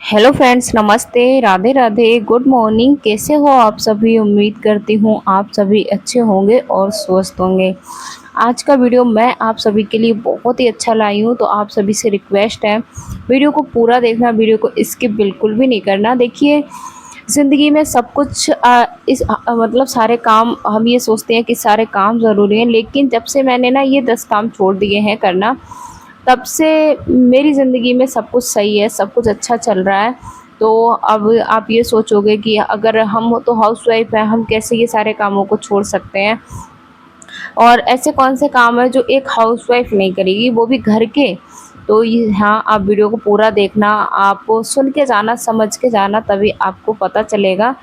Hello friends, नमस्ते, Radhe Radhe, good morning. कैसे हो आप सभी? उम्मीद करती हूँ आप सभी अच्छे होंगे और स्वस्थ होंगे। आज का वीडियो मैं आप सभी के लिए बहुत ही अच्छा लाई हूँ, तो आप सभी से रिक्वेस्ट है वीडियो को पूरा देखना, वीडियो को स्किप बिल्कुल भी नहीं करना। देखिए, ज़िंदगी में सब कुछ मतलब सारे काम हम ये सोचते हैं कि सारे काम ज़रूरी हैं, लेकिन जब से मैंने ना ये 10 काम छोड़ दिए हैं करना, तब से मेरी ज़िंदगी में सब कुछ सही है, सब कुछ अच्छा चल रहा है। तो अब आप ये सोचोगे कि अगर हम तो हाउसवाइफ़ हैं, हम कैसे ये सारे कामों को छोड़ सकते हैं? और ऐसे कौन से काम हैं जो एक हाउसवाइफ़ नहीं करेगी, वो भी घर के? तो ये हाँ, आप वीडियो को पूरा देखना, आप सुन के जाना, समझ के जाना, तभी आपको पता चलेगा।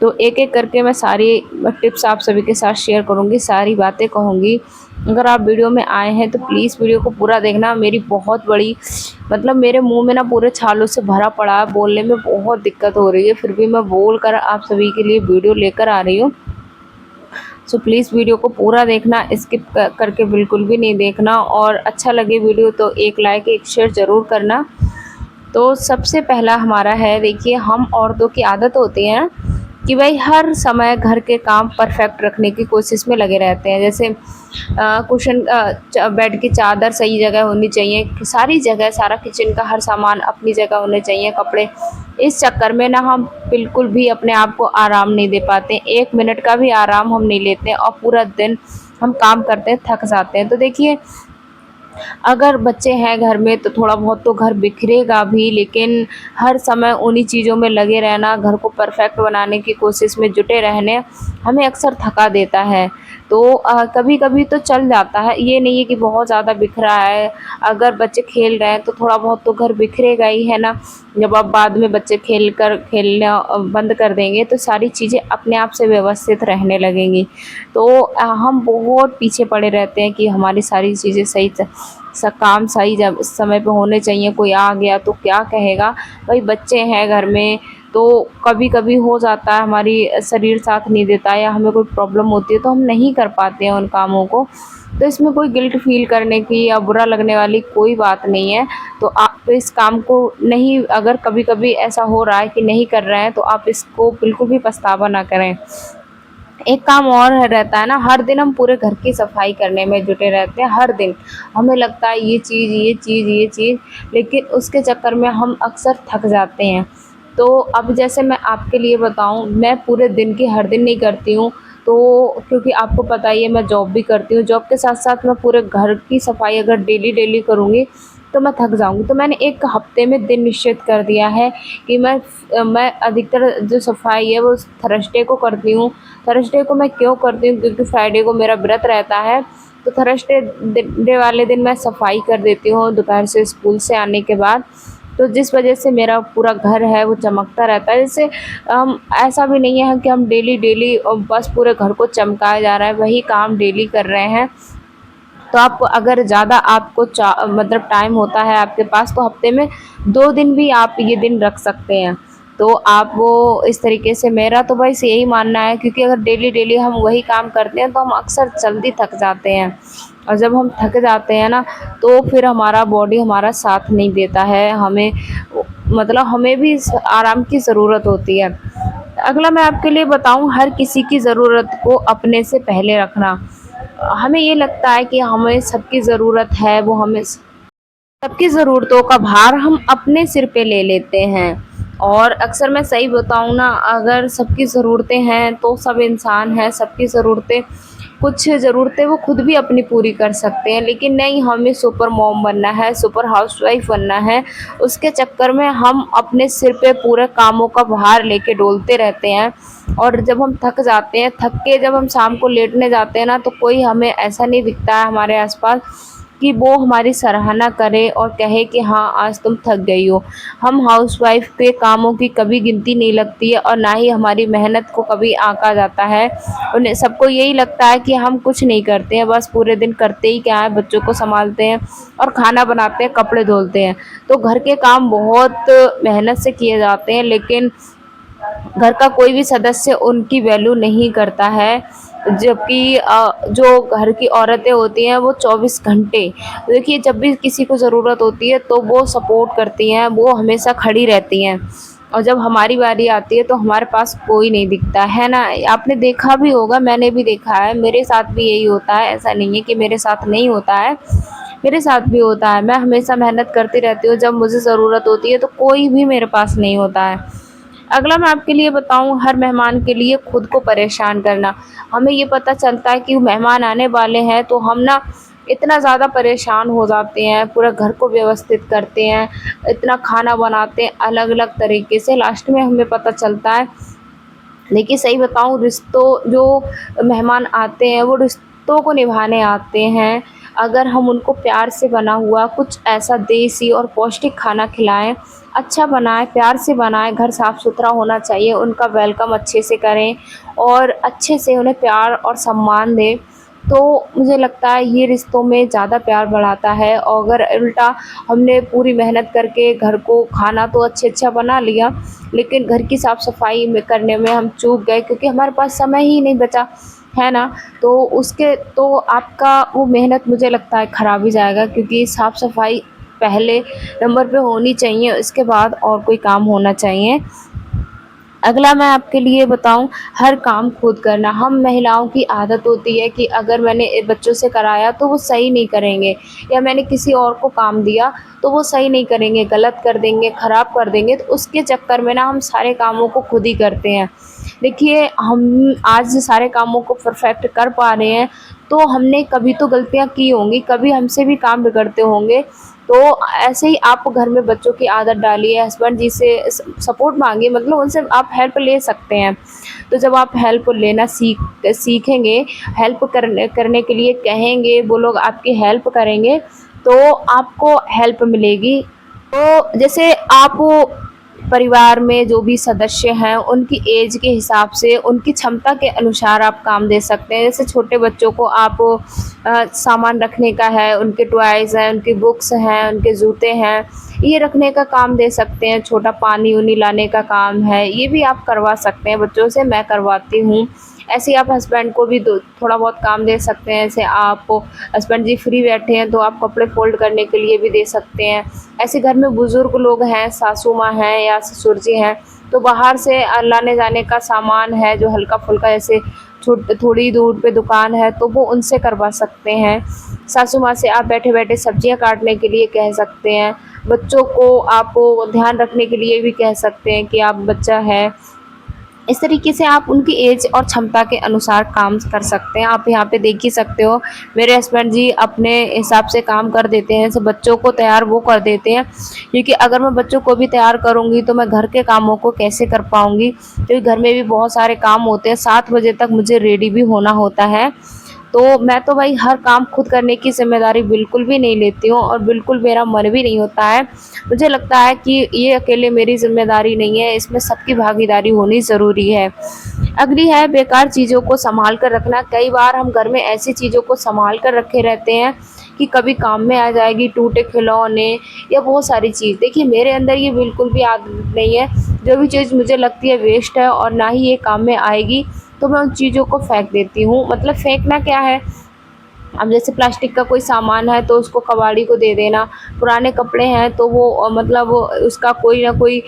तो एक-एक करके मैं सारी टिप्स आप सभी के साथ शेयर करूँगी, सारी बातें कहूँगी। अगर आप वीडियो में आए हैं तो प्लीज़ वीडियो को पूरा देखना। मेरी बहुत बड़ी मतलब मेरे मुँह में ना पूरे छालों से भरा पड़ा है, बोलने में बहुत दिक्कत हो रही है, फिर भी मैं बोल कर आप सभी के लिए वीडियो लेकर आ रही हूँ। सो प्लीज़ वीडियो को पूरा देखना, स्किप करके बिल्कुल भी नहीं देखना, और अच्छा लगे वीडियो तो एक लाइक, एक शेयर ज़रूर करना। तो सबसे पहला हमारा है, देखिए, हम औरतों की आदत होती है कि भाई हर समय घर के काम परफेक्ट रखने की कोशिश में लगे रहते हैं। जैसे कुशन बेड की चादर सही जगह होनी चाहिए, सारी जगह सारा किचन का हर सामान अपनी जगह होने चाहिए, कपड़े। इस चक्कर में ना हम बिल्कुल भी अपने आप को आराम नहीं दे पाते, 1 मिनट का भी आराम हम नहीं लेते, और पूरा दिन हम काम करते हैं, थक जाते हैं। तो देखिए, अगर बच्चे हैं घर में तो थोड़ा बहुत तो घर बिखरेगा भी, लेकिन हर समय उन्हीं चीज़ों में लगे रहना, घर को परफेक्ट बनाने की कोशिश में जुटे रहने, हमें अक्सर थका देता है। तो कभी-कभी तो चल जाता है, ये नहीं है कि बहुत ज़्यादा बिखरा है। अगर बच्चे खेल रहे हैं तो थोड़ा बहुत तो घर बिखरेगा ही, है ना? जब आप बाद में बच्चे खेलना बंद कर देंगे तो सारी चीज़ें अपने आप से व्यवस्थित रहने लगेंगी। तो हम बहुत पीछे पड़े रहते हैं कि हमारी सारी चीज़ें सही काम सही जब समय पे होने चाहिए। कोई आ गया तो क्या कहेगा? भाई बच्चे हैं घर में, तो कभी-कभी हो जाता है हमारी शरीर साथ नहीं देता या हमें कोई प्रॉब्लम होती है तो हम नहीं कर पाते हैं उन कामों को। तो इसमें कोई गिल्ट फ़ील करने की या बुरा लगने वाली कोई बात नहीं है। तो आप इस काम को नहीं, अगर कभी-कभी ऐसा हो रहा है कि नहीं कर रहे हैं, तो आप इसको बिल्कुल भी पछतावा ना करें। एक काम और रहता है ना, हर दिन हम पूरे घर की सफाई करने में जुटे रहते हैं, हर दिन। हमें लगता है ये चीज़, ये चीज़, ये चीज़, लेकिन उसके चक्कर में हम अक्सर थक जाते हैं। तो अब जैसे मैं आपके लिए बताऊँ, मैं पूरे दिन की हर दिन नहीं करती हूँ, तो क्योंकि आपको पता ही है मैं जॉब भी करती हूँ। जॉब के साथ-साथ मैं पूरे घर की सफाई अगर डेली-डेली करूँगी, तो मैं थक जाऊँगी। तो मैंने 1 हफ्ते में दिन निश्चित कर दिया है कि मैं अधिकतर जो सफाई है वो थर्सडे को करती हूँ। थर्सडे को मैं क्यों करती हूँ? क्योंकि फ्राइडे को मेरा व्रत रहता है, तो थर्सडे डे वाले दिन मैं सफाई कर देती हूँ दोपहर से स्कूल से आने के बाद। तो जिस वजह से मेरा पूरा घर है वो चमकता रहता है। जैसे ऐसा भी नहीं है कि हम डेली-डेली बस पूरे घर को चमकाया जा रहा है, वही काम डेली कर रहे हैं। तो आप अगर ज़्यादा आपको मतलब टाइम होता है आपके पास, तो हफ्ते में 2 दिन भी आप ये दिन रख सकते हैं। तो आप वो इस तरीके से, मेरा तो बस यही मानना है, क्योंकि अगर डेली-डेली हम वही काम करते हैं तो हम अक्सर जल्दी थक जाते हैं, और जब हम थक जाते हैं ना, तो फिर हमारा बॉडी हमारा साथ नहीं देता है। हमें मतलब हमें भी आराम की ज़रूरत होती है। अगला मैं आपके लिए बताऊँ, हर किसी की ज़रूरत को अपने से पहले रखना। हमें ये लगता है कि हमें सबकी ज़रूरत है, वो हमें सबकी ज़रूरतों का भार हम अपने सिर पे ले लेते हैं। और अक्सर मैं सही बताऊँ ना, अगर सबकी ज़रूरतें हैं तो सब इंसान हैं, सबकी ज़रूरतें, कुछ ज़रूरतें वो खुद भी अपनी पूरी कर सकते हैं, लेकिन नहीं, हमें सुपर मॉम बनना है, सुपर हाउसवाइफ़ बनना है। उसके चक्कर में हम अपने सिर पे पूरे कामों का भार लेके डोलते रहते हैं, और जब हम थक जाते हैं, थक के जब हम शाम को लेटने जाते हैं ना, तो कोई हमें ऐसा नहीं दिखता है हमारे आस-पास कि वो हमारी सराहना करे और कहे कि हाँ, आज तुम थक गई हो। हम हाउसवाइफ़ के कामों की कभी गिनती नहीं लगती है, और ना ही हमारी मेहनत को कभी आँका जाता है। उन्हें सबको यही लगता है कि हम कुछ नहीं करते हैं, बस पूरे दिन करते ही क्या है, बच्चों को सँभालते हैं और खाना बनाते हैं, कपड़े धुलते हैं। तो घर के काम बहुत मेहनत से किए जाते हैं, लेकिन घर का कोई भी सदस्य उनकी वैल्यू नहीं करता है। जबकि जो घर की औरतें होती हैं वो 24 घंटे देखिए जब भी किसी को ज़रूरत होती है तो वो सपोर्ट करती हैं, वो हमेशा खड़ी रहती हैं। और जब हमारी बारी आती है तो हमारे पास कोई नहीं दिखता, है ना? आपने देखा भी होगा, मैंने भी देखा है, मेरे साथ भी यही होता है, ऐसा नहीं है कि मेरे साथ नहीं होता है, मेरे साथ भी होता है। मैं हमेशा मेहनत करती रहती हूँ, जब मुझे ज़रूरत होती है तो कोई भी मेरे पास नहीं होता है। अगला मैं आपके लिए बताऊँ, हर मेहमान के लिए खुद को परेशान करना। हमें ये पता चलता है कि मेहमान आने वाले हैं तो हम ना इतना ज़्यादा परेशान हो जाते हैं, पूरा घर को व्यवस्थित करते हैं, इतना खाना बनाते हैं अलग-अलग तरीके से, लास्ट में हमें पता चलता है। देखिए सही बताऊँ, रिश्तों जो मेहमान आते हैं वो रिश्तों को निभाने आते हैं। अगर हम उनको प्यार से बना हुआ कुछ ऐसा देसी और पौष्टिक खाना खिलाएँ, अच्छा बनाएँ, प्यार से बनाएँ, घर साफ-सुथरा होना चाहिए, उनका वेलकम अच्छे से करें और अच्छे से उन्हें प्यार और सम्मान दें, तो मुझे लगता है ये रिश्तों में ज़्यादा प्यार बढ़ाता है। और अगर उल्टा हमने पूरी मेहनत करके घर को खाना तो अच्छा बना लिया, लेकिन घर की साफ-सफाई में करने में हम चूक गए क्योंकि हमारे पास समय ही नहीं बचा, है ना? तो उसके तो आपका वो मेहनत मुझे लगता है खराब ही जाएगा, क्योंकि साफ-सफाई पहले नंबर पे होनी चाहिए, इसके बाद और कोई काम होना चाहिए। अगला मैं आपके लिए बताऊँ, हर काम खुद करना। हम महिलाओं की आदत होती है कि अगर मैंने बच्चों से कराया तो वो सही नहीं करेंगे, या मैंने किसी और को काम दिया तो वो सही नहीं करेंगे, गलत कर देंगे, ख़राब कर देंगे, तो उसके चक्कर में ना हम सारे कामों को खुद ही करते हैं। देखिए हम आज सारे कामों को परफ़ेक्ट कर पा रहे हैं, तो हमने कभी तो गलतियाँ की होंगी, कभी हमसे भी काम बिगड़ते होंगे। तो ऐसे ही आप घर में बच्चों की आदत डालिए, हस्बैंड जी से सपोर्ट माँगिए, मतलब उनसे आप हेल्प ले सकते हैं। तो जब आप हेल्प लेना सीखेंगे, हेल्प करने करने के लिए कहेंगे, वो लोग आपकी हेल्प करेंगे, तो आपको हेल्प मिलेगी। तो जैसे आप परिवार में जो भी सदस्य हैं, उनकी एज के हिसाब से, उनकी क्षमता के अनुसार आप काम दे सकते हैं। जैसे छोटे बच्चों को आप सामान रखने का है, उनके टॉयज़ हैं, उनकी बुक्स हैं, उनके जूते हैं, ये रखने का काम दे सकते हैं। छोटा पानी-वानी लाने का काम है, ये भी आप करवा सकते हैं बच्चों से, मैं करवाती हूँ। ऐसे ही आप हस्बैंड को भी दो थोड़ा बहुत काम दे सकते हैं। जैसे आप हस्बैंड जी फ्री बैठे हैं तो आप कपड़े फ़ोल्ड करने के लिए भी दे सकते हैं। ऐसे घर में बुज़ुर्ग लोग हैं, सासू माँ हैं या ससुर जी हैं, तो बाहर से लाने-जाने का सामान है जो हल्का-फुल्का, जैसे थोड़ी दूर पे दुकान है तो वो उनसे करवा सकते हैं। सासू माँ से आप बैठे-बैठे सब्जियाँ काटने के लिए कह सकते हैं। बच्चों को आप ध्यान रखने के लिए भी कह सकते हैं कि आप बच्चा है। इस तरीके से आप उनकी एज और क्षमता के अनुसार काम कर सकते हैं। आप यहाँ पे देख ही सकते हो, मेरे हस्बैंड जी अपने हिसाब से काम कर देते हैं, जैसे बच्चों को तैयार वो कर देते हैं, क्योंकि अगर मैं बच्चों को भी तैयार करूँगी तो मैं घर के कामों को कैसे कर पाऊँगी, क्योंकि घर में भी बहुत सारे काम होते हैं, 7 बजे तक मुझे रेडी भी होना होता है। तो मैं तो भाई हर काम खुद करने की ज़िम्मेदारी बिल्कुल भी नहीं लेती हूँ और बिल्कुल मेरा मन भी नहीं होता है। मुझे लगता है कि ये अकेले मेरी ज़िम्मेदारी नहीं है, इसमें सबकी भागीदारी होनी ज़रूरी है। अगली है बेकार चीज़ों को सँभाल कर रखना। कई बार हम घर में ऐसी चीज़ों को सँभाल कर रखे रहते हैं कि कभी काम में आ जाएगी, टूटे खिलौने या बहुत सारी चीज़। देखिए मेरे अंदर ये बिल्कुल भी आदत नहीं है, जो भी चीज़ मुझे लगती है वेस्ट है और ना ही ये काम में आएगी, तो मैं उन चीज़ों को फेंक देती हूँ। मतलब फेंकना क्या है, अब जैसे प्लास्टिक का कोई सामान है तो उसको कबाड़ी को दे देना, पुराने कपड़े हैं तो वो मतलब वो उसका कोई ना कोई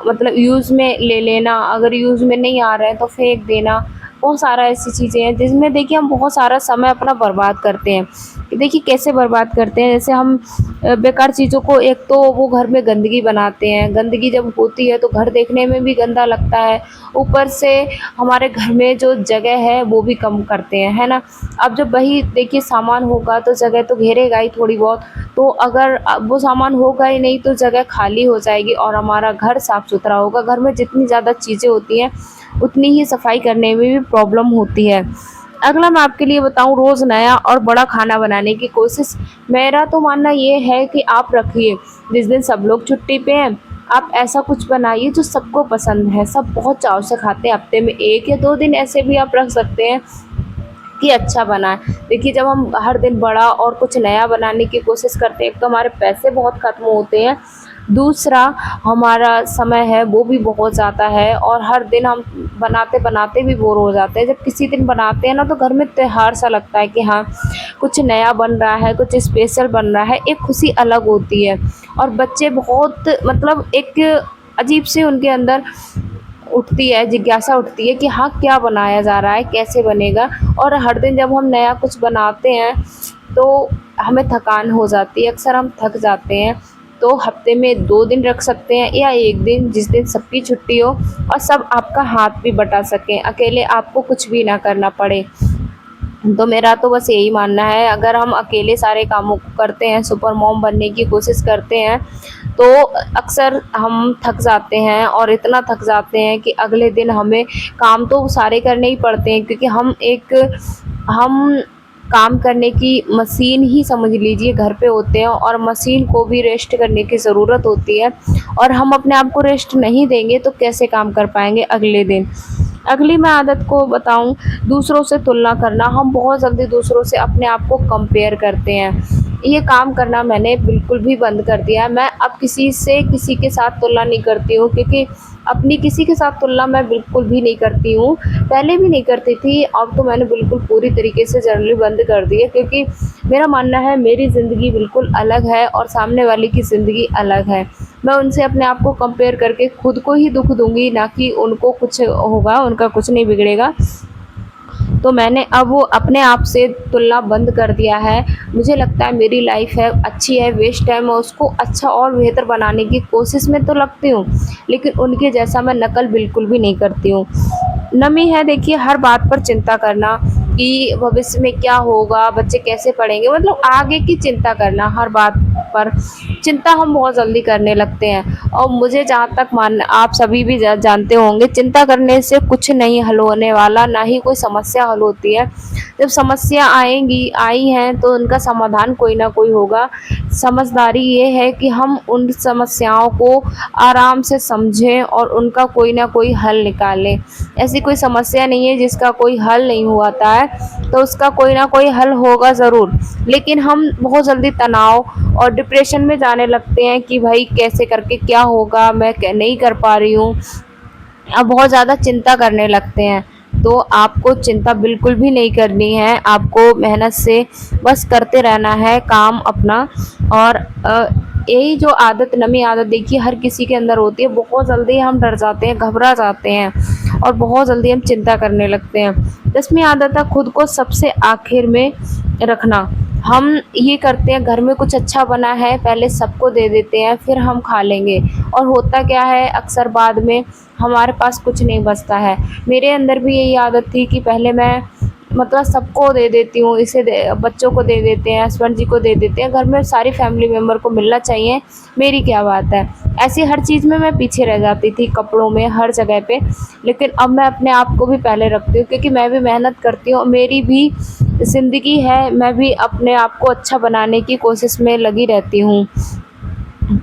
मतलब यूज़ में ले लेना, अगर यूज़ में नहीं आ रहा है तो फेंक देना। बहुत सारा ऐसी चीज़ें हैं जिसमें देखिए हम बहुत सारा समय अपना बर्बाद करते हैं। कि देखिए कैसे बर्बाद करते हैं, जैसे हम बेकार चीज़ों को, एक तो वो घर में गंदगी बनाते हैं, गंदगी जब होती है तो घर देखने में भी गंदा लगता है, ऊपर से हमारे घर में जो जगह है वो भी कम करते हैं, है ना? अब जब वही देखिए सामान होगा तो जगह तो घेरेगा ही थोड़ी बहुत, तो अगर वो सामान होगा ही नहीं तो जगह खाली हो जाएगी और हमारा घर साफ़ सुथरा होगा। घर में जितनी ज़्यादा चीज़ें होती हैं उतनी ही सफाई करने में भी प्रॉब्लम होती है। अगला मैं आपके लिए बताऊँ, रोज़ नया और बड़ा खाना बनाने की कोशिश। मेरा तो मानना ये है कि आप रखिए, जिस दिन सब लोग छुट्टी पे हैं आप ऐसा कुछ बनाइए जो सबको पसंद है, सब बहुत चाव से खाते हैं। हफ्ते में 1 या 2 दिन ऐसे भी आप रख सकते हैं कि अच्छा बना है। देखिए जब हम हर दिन बड़ा और कुछ नया बनाने की कोशिश करते हैं, एक तो हमारे पैसे बहुत ख़त्म होते हैं दूसरा हमारा समय है वो भी बहुत ज़्यादा है और हर दिन हम बनाते-बनाते भी बोर हो जाते हैं। जब किसी दिन बनाते हैं ना तो घर में त्योहार सा लगता है कि हाँ, कुछ नया बन रहा है, कुछ स्पेशल बन रहा है, एक खुशी अलग होती है। और बच्चे बहुत मतलब एक अजीब से उनके अंदर उठती है, जिज्ञासा उठती है कि हाँ, क्या बनाया जा रहा है, कैसे बनेगा। और हर दिन जब हम नया कुछ बनाते हैं तो हमें थकान हो जाती है, अक्सर हम थक जाते हैं। तो हफ्ते में 2 दिन रख सकते हैं या 1 दिन, जिस दिन सबकी छुट्टी हो और सब आपका हाथ भी बटा सकें, अकेले आपको कुछ भी ना करना पड़े। तो मेरा तो बस यही मानना है, अगर हम अकेले सारे कामों को करते हैं, सुपर मॉम बनने की कोशिश करते हैं, तो अक्सर हम थक जाते हैं और इतना थक जाते हैं कि अगले दिन हमें काम तो सारे करने ही पड़ते हैं, क्योंकि हम काम करने की मशीन ही समझ लीजिए घर पे होते हैं और मशीन को भी रेस्ट करने की ज़रूरत होती है। और हम अपने आप को रेस्ट नहीं देंगे तो कैसे काम कर पाएँगे अगले दिन। अगली मैं आदत को बताऊँ, दूसरों से तुलना करना। हम बहुत जल्दी दूसरों से अपने आप को कंपेयर करते हैं। ये काम करना मैंने बिल्कुल भी बंद कर दिया है। मैं अब किसी के साथ तुलना नहीं करती हूँ, क्योंकि अपनी किसी के साथ तुलना मैं बिल्कुल भी नहीं करती हूँ। पहले भी नहीं करती थी, अब तो मैंने बिल्कुल पूरी तरीके से जनरली बंद कर दी है, क्योंकि मेरा मानना है मेरी ज़िंदगी बिल्कुल अलग है और सामने वाले की ज़िंदगी अलग है। मैं उनसे अपने आप को कंपेयर करके खुद को ही दुःख दूँगी, ना कि उनको कुछ होगा, उनका कुछ नहीं बिगड़ेगा। तो मैंने अब वो अपने आप से तुलना बंद कर दिया है। मुझे लगता है मेरी लाइफ़ है, अच्छी है, वेस्ट है, मैं उसको अच्छा और बेहतर बनाने की कोशिश में तो लगती हूँ, लेकिन उनके जैसा मैं नकल बिल्कुल भी नहीं करती हूँ। नमी है देखिए हर बात पर चिंता करना कि भविष्य में क्या होगा, बच्चे कैसे पढ़ेंगे, मतलब आगे की चिंता करना, हर बात पर चिंता हम बहुत जल्दी करने लगते हैं। और मुझे जहाँ तक मान आप सभी भी जानते होंगे, चिंता करने से कुछ नहीं हल होने वाला, ना ही कोई समस्या हल होती है। जब समस्या आई हैं तो उनका समाधान कोई ना कोई होगा। समझदारी ये है कि हम उन समस्याओं को आराम से समझें और उनका कोई ना कोई हल निकालें। ऐसी कोई समस्या नहीं है जिसका कोई हल नहीं होता है, तो उसका कोई ना कोई हल होगा ज़रूर। लेकिन हम बहुत जल्दी तनाव और डिप्रेशन में जाने लगते हैं कि भाई कैसे करके क्या होगा, मैं नहीं कर पा रही हूँ। अब बहुत ज़्यादा चिंता करने लगते हैं। तो आपको चिंता बिल्कुल भी नहीं करनी है, आपको मेहनत से बस करते रहना है काम अपना। और यही जो आदत, नई आदत देखिए हर किसी के अंदर होती है। बहुत जल्दी हम डर जाते हैं, घबरा जाते हैं और बहुत जल्दी हम चिंता करने लगते हैं। 10वीं आदत है खुद को सबसे आखिर में रखना। हम ये करते हैं, घर में कुछ अच्छा बना है पहले सबको दे देते हैं, फिर हम खा लेंगे। और होता क्या है, अक्सर बाद में हमारे पास कुछ नहीं बचता है। मेरे अंदर भी यही आदत थी कि पहले मैं मतलब सबको दे देती हूँ, बच्चों को दे देते हैं, हस्बैंड जी को दे देते हैं, घर में सारी फैमिली मेम्बर को मिलना चाहिए, मेरी क्या बात है। ऐसी हर चीज़ में मैं पीछे रह जाती थी, कपड़ों में, हर जगह पे। लेकिन अब मैं अपने आप को भी पहले रखती हूँ, क्योंकि मैं भी मेहनत करती हूँ, मेरी भी ज़िंदगी है, मैं भी अपने आप को अच्छा बनाने की कोशिश में लगी रहती हूँ।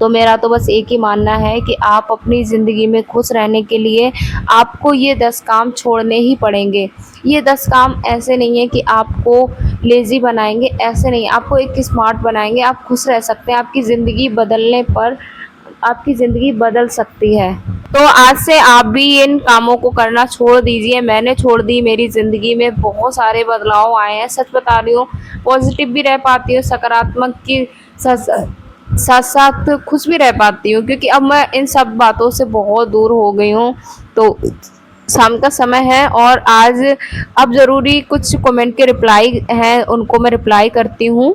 तो मेरा तो बस एक ही मानना है कि आप अपनी ज़िंदगी में खुश रहने के लिए आपको ये 10 काम छोड़ने ही पड़ेंगे। ये 10 काम ऐसे नहीं है कि आपको लेज़ी बनाएँगे, ऐसे नहीं, आपको एक स्मार्ट बनाएँगे, आप खुश रह सकते हैं। आपकी ज़िंदगी बदलने पर आपकी ज़िंदगी बदल सकती है। तो आज से आप भी इन कामों को करना छोड़ दीजिए। मैंने छोड़ दी, मेरी ज़िंदगी में बहुत सारे बदलाव आए हैं। सच बता रही हूँ, पॉज़िटिव भी रह पाती हूँ, सकारात्मक की साथ-साथ खुश भी रह पाती हूँ, क्योंकि अब मैं इन सब बातों से बहुत दूर हो गई हूँ। तो शाम का समय है और आज अब ज़रूरी कुछ कमेंट के रिप्लाई हैं, उनको मैं रिप्लाई करती हूँ।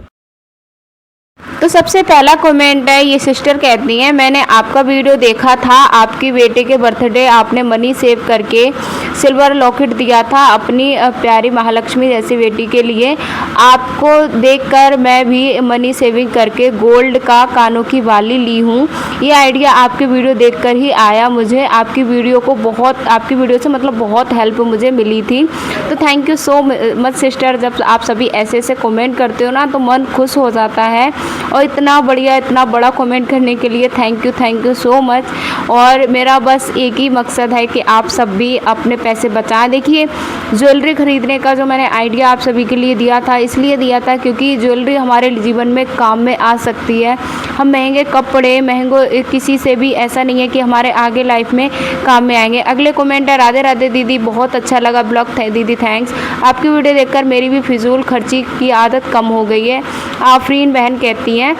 तो सबसे पहला कमेंट है, ये सिस्टर कहती हैं, मैंने आपका वीडियो देखा था, आपकी बेटे के बर्थडे आपने मनी सेव करके सिल्वर लॉकेट दिया था अपनी प्यारी महालक्ष्मी जैसी बेटी के लिए। आपको देखकर मैं भी मनी सेविंग करके गोल्ड का कानों की बाली ली हूँ। ये आइडिया आपके वीडियो देखकर ही आया मुझे। आपकी वीडियो से मतलब बहुत हेल्प मुझे मिली थी। तो thank you so much sister. जब आप सभी ऐसे कमेंट करते हो ना तो मन खुश हो जाता है और इतना बढ़िया, इतना बड़ा कमेंट करने के लिए थैंक यू सो मच। और मेरा बस एक ही मकसद है कि आप सब भी अपने पैसे बचाएं। देखिए, ज्वेलरी ख़रीदने का जो मैंने आइडिया आप सभी के लिए दिया था, इसलिए दिया था क्योंकि ज्वेलरी हमारे जीवन में काम में आ सकती है। हम महंगे कपड़े, महंगो किसी से भी ऐसा नहीं है कि हमारे आगे लाइफ में काम में आएंगे। अगले कमेंट है, राधे राधे दीदी, बहुत अच्छा लगा ब्लॉग दीदी, थैंक्स। आपकी वीडियो देखकर मेरी भी फिजूल खर्ची की आदत कम हो गई है, आफरीन बहन कहती हैं।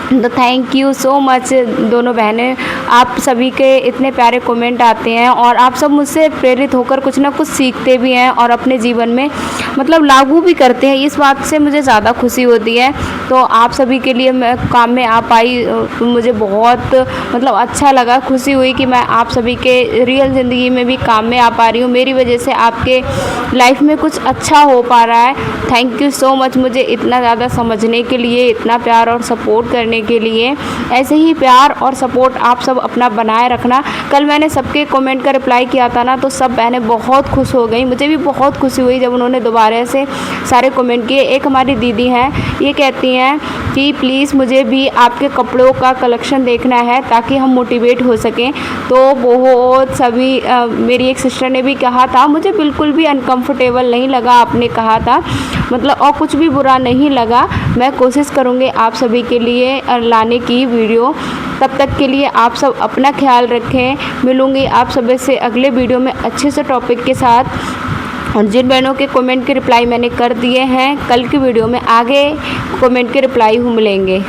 तो थैंक यू सो मच दोनों बहनें, आप सभी के इतने प्यारे कमेंट आते हैं और आप सब मुझसे प्रेरित होकर कुछ ना कुछ सीखते भी हैं और अपने जीवन में मतलब लागू भी करते हैं। इस बात से मुझे ज़्यादा खुशी होती है। तो आप सभी के लिए मैं काम में आ पाई, तो मुझे बहुत मतलब अच्छा लगा, खुशी हुई कि मैं आप सभी के रियल ज़िंदगी में भी काम में आ पा रही हूँ। मेरी वजह से आपके लाइफ में कुछ अच्छा हो पा रहा है। थैंक यू सो मच मुझे इतना ज़्यादा समझने के लिए, इतना प्यार और सपोर्ट करने के लिए। ऐसे ही प्यार और सपोर्ट आप सब अपना बनाए रखना। कल मैंने सबके कमेंट का रिप्लाई किया था ना, तो सब बहनें बहुत खुश हो गई। मुझे भी बहुत खुशी हुई जब उन्होंने दोबारा से सारे कमेंट किए। एक हमारी दीदी हैं, ये कहती हैं कि प्लीज़ मुझे भी आपके कपड़ों का कलेक्शन देखना है ताकि हम मोटिवेट हो सकें। तो बहुत सभी मेरी एक सिस्टर ने भी कहा था, मुझे बिल्कुल भी अनकंफर्टेबल नहीं लगा आपने कहा था, मतलब और कुछ भी बुरा नहीं लगा। मैं कोशिश करूँगी आप सभी के लिए लाने की वीडियो। तब तक के लिए आप सब अपना ख्याल रखें। मिलूँगी आप सभी से अगले वीडियो में अच्छे से टॉपिक के साथ। और जिन बहनों के कमेंट के रिप्लाई मैंने कर दिए हैं, कल की वीडियो में आगे कमेंट के रिप्लाई हम मिलेंगे।